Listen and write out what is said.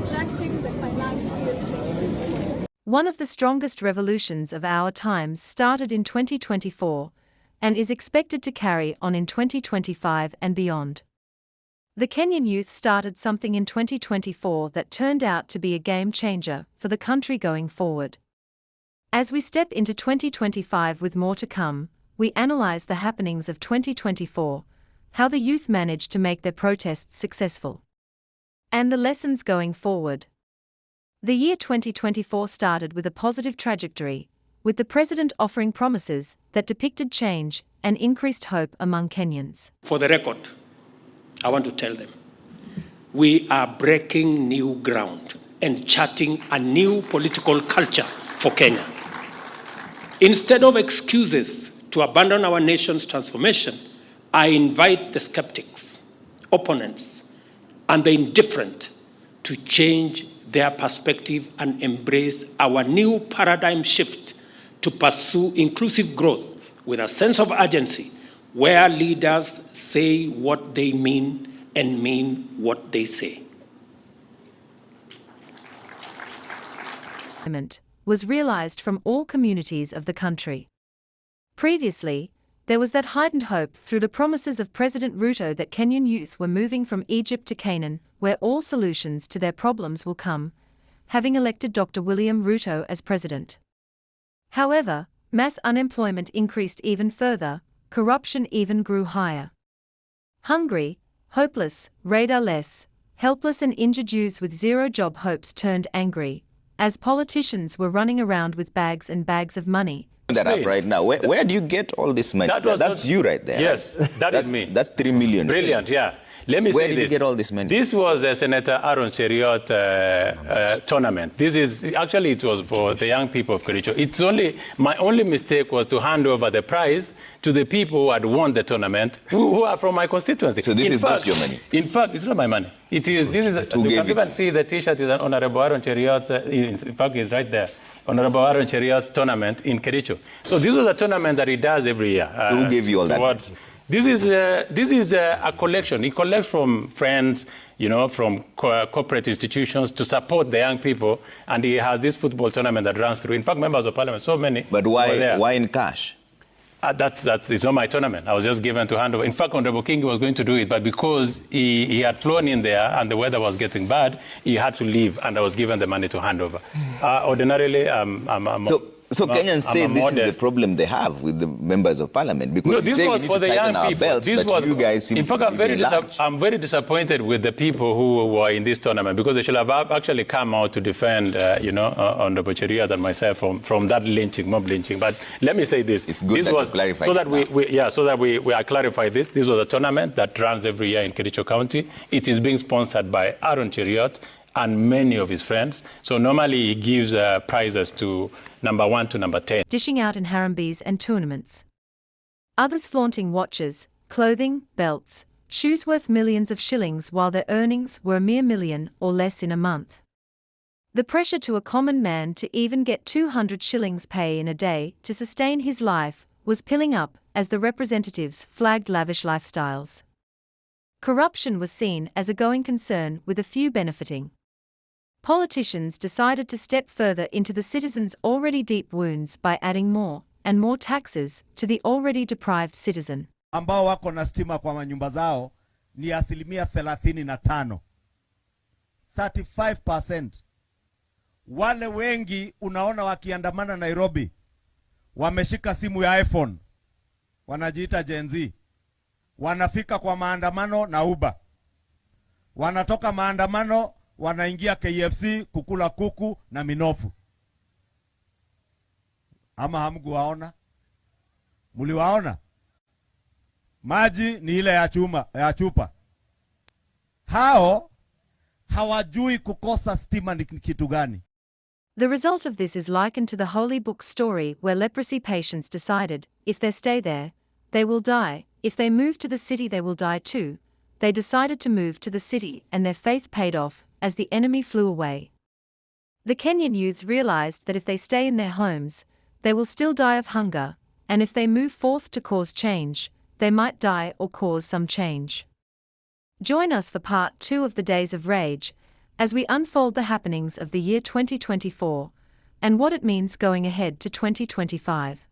rejecting the finance bill 2024. One of the strongest revolutions of our times started in 2024 and is expected to carry on in 2025 and beyond. The Kenyan youth started something in 2024 that turned out to be a game changer for the country going forward. As we step into 2025 with more to come, we analyze the happenings of 2024, how the youth managed to make their protests successful, and the lessons going forward. The year 2024 started with a positive trajectory, with the president offering promises that depicted change and increased hope among Kenyans. For the record, I want to tell them, we are breaking new ground and charting a new political culture for Kenya. Instead of excuses to abandon our nation's transformation, I invite the skeptics, opponents, and the indifferent to change their perspective and embrace our new paradigm shift to pursue inclusive growth with a sense of urgency, where leaders say what they mean and mean what they say. Was realized from all communities of the country. Previously, there was that heightened hope through the promises of President Ruto that Kenyan youth were moving from Egypt to Canaan, where all solutions to their problems will come, having elected Dr. William Ruto as president. However, mass unemployment increased even further, corruption even grew higher. Hungry, hopeless, radarless, helpless and injured youths with zero job hopes turned angry, as politicians were running around with bags and bags of money. That up right now. Where do you get all this money? That's you right there. Yes, right? that's me. That's 3 million. Brilliant, yeah. Let me Where say did you get all this money? This was a Senator Aaron Cheriot tournament. This is, actually it was for the young people of Kericho. My only mistake was to hand over the prize to the people who had won the tournament, who are from my constituency. So this is not your money? In fact, it's not my money. It is, this is, you can even see the t-shirt is an Honorable Aaron Cheriot, in fact it's right there. Honorable Aaron Cheriot's tournament in Kericho. So this was a tournament that he does every year. So who gave you all that? This is a collection. He collects from friends, you know, from corporate institutions to support the young people, and he has this football tournament that runs through. In fact, members of parliament, so many. But why in cash? It's not my tournament. I was just given to hand over. In fact, Honorable King was going to do it, but because he had flown in there and the weather was getting bad, he had to leave, and I was given the money to hand over. Ordinarily, So Kenyans say this is the problem they have with the members of parliament, because this was for the young people. You guys seem in fact, I'm very disappointed with the people who were in this tournament, because they should have actually come out to defend, Honorable Cheriot and myself from that lynching, mob lynching. But let me say this: it's good this that was you clarify so that we clarify this. This was a tournament that runs every year in Kericho County. It is being sponsored by Aaron Cheriot and many of his friends. So normally he gives prizes to number 1 to number 10. Dishing out in Harambes and tournaments. Others flaunting watches, clothing, belts, shoes worth millions of shillings while their earnings were a mere million or less in a month. The pressure to a common man to even get 200 shillings pay in a day to sustain his life was piling up as the representatives flagged lavish lifestyles. Corruption was seen as a going concern, with a few benefiting. Politicians decided to step further into the citizens' already deep wounds by adding more and more taxes to the already deprived citizen. Ambao wako na stima kwa manyumba zao ni 35%. 35%. Wale wengi unaona wakiandamana Nairobi wameshika simu ya iPhone, wanajiita Gen-Z. Wanafika kwa maandamano na Uber. Wanatoka maandamano wanaingia KFC kukula kuku na minofu. Ama hamkuwaona? Muliwaona? Maji ni ile ya chupa. Hao hawajui kukosa stima ni kitu gani. The result of this is likened to the Holy Book story, where leprosy patients decided, if they stay there, they will die. If they move to the city, they will die too. They decided to move to the city, and their faith paid off as the enemy flew away. The Kenyan youths realized that if they stay in their homes, they will still die of hunger, and if they move forth to cause change, they might die or cause some change. Join us for part 2 of the Days of Rage, as we unfold the happenings of the year 2024 and what it means going ahead to 2025.